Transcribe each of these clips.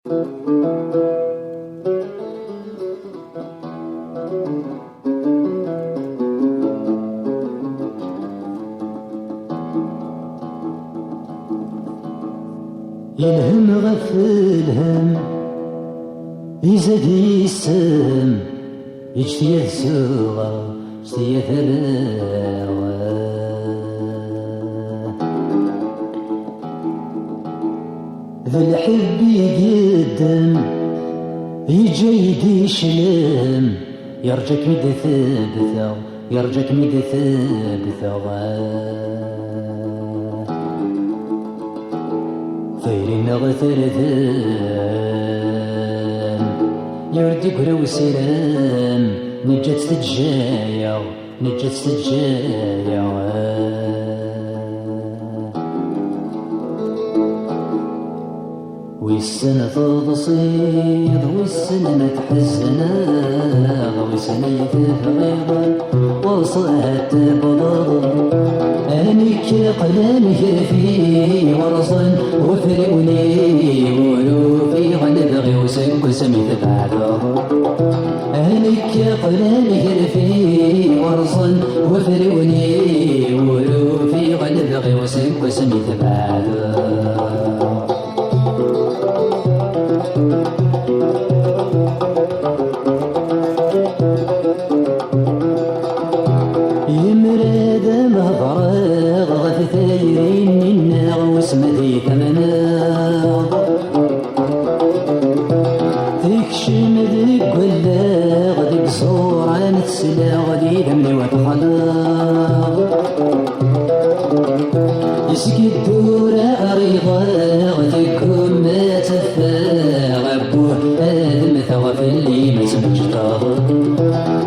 يلهم غف الهم يزاد يسم يجتي السوغة جتي ثلاوة ذا الحب يقدم يجيد يشلم يرجك مد ثابثة يرجك مد ثابثة ثيرنا غثرثان يردك ولو سلام نجت تجايا نجت تجايا والسنة تضصيد والسنة ما تحزنا والسنة يتفغيضا وصلت بضاض أنك قلانك في ورصا وفرقني ولو في غنبغي وسك سميت بعده أنك قلانك في ورصا وفرقني ولو في غنبغي وسك سميت بعده يمرد مهضرغ غف ثايرين منا واسمتي ثمنا تكشم ذيك قلاغ ذيك صورة نتسلا غدي دمني وتخلاغ يسقي الدورة أريضا غتكون ما تفاغ أبوه آدم ثغف اللي ما سمجتاغ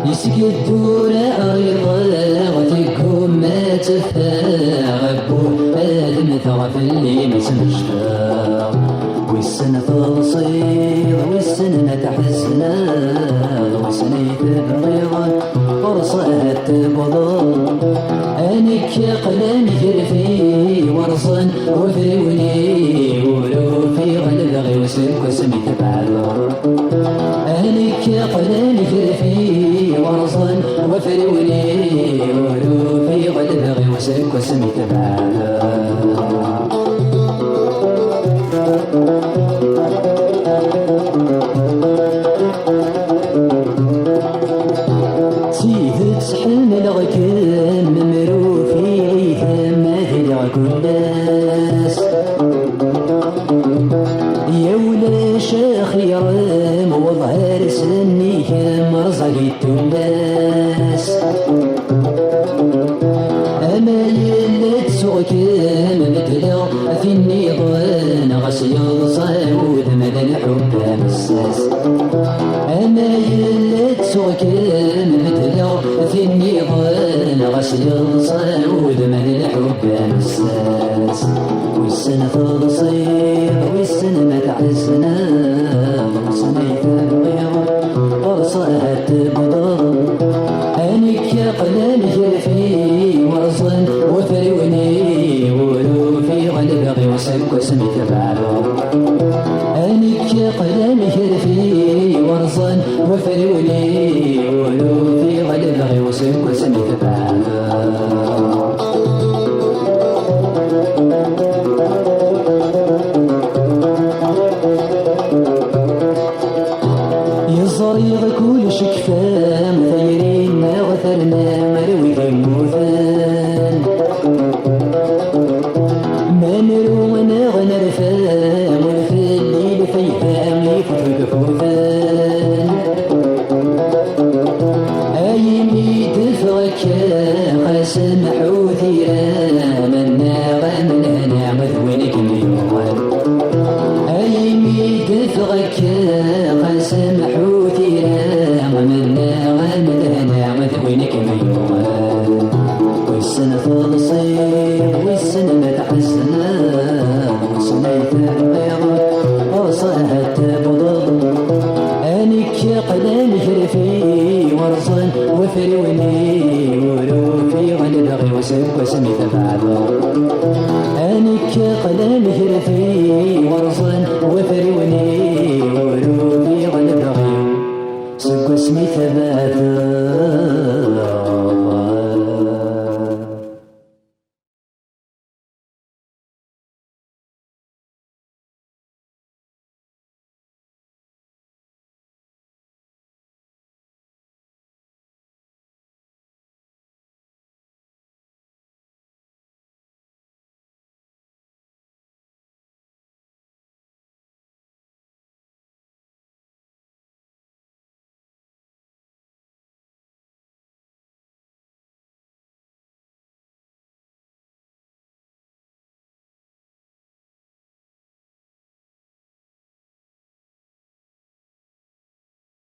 يسقي الدورة أريضا غتكون ما تفاغ أبوه آدم ثغف اللي ما سمجتاغ والسنة تبصير والسنة تحزنا والسنة يتبغيضا ورصها تبضل أنك قلانك في ورصا وفروني ولو في غلبغي وسلك وسميت بعده أنك قلانك في ورصا وفروني ولو في غلبغي وسلك وسميت بعده تيثت حمل غكام ممرو في عيثام هذي كل الناس يا ولا شيخ يرام وظهر سني كام رزقي التلاس أما يلا تسوكام مدلا في النيضان غسي صاود مدى الحب مساس أما يلا تسوكام مدلا في النيضان غسي صاود مدى الحب مساس والسنة تبصير والسنة ما تعزنا والسنة يتبغيض ورصها تبضل أنك قلانك في ورصا وفروني ولو في غلبغي وسلك وسميت بعده أنك قلانك في ورصا وفروني ولو في غلبغي وسلك وسميت بعده يصريغ كل شكفام ثيرين غثرنا مروي الموثان ما نرونا غنرفام والفي الليل فيفام يفتك فوثان أيمي دفغك قسم حوثيرا منا غمنا مثوينك ميوان أيمي دفغك قسم حوثيرا منا غمنا مثوينك ميوان والسنة تبصير والسنة ما تحزنا والسنة يتبغيض ورصها تبضل أنك قلانك في ورصا وفروني ولو في غلبغي وسلك وسميت بعده أنك قلانك في ورصا وفروني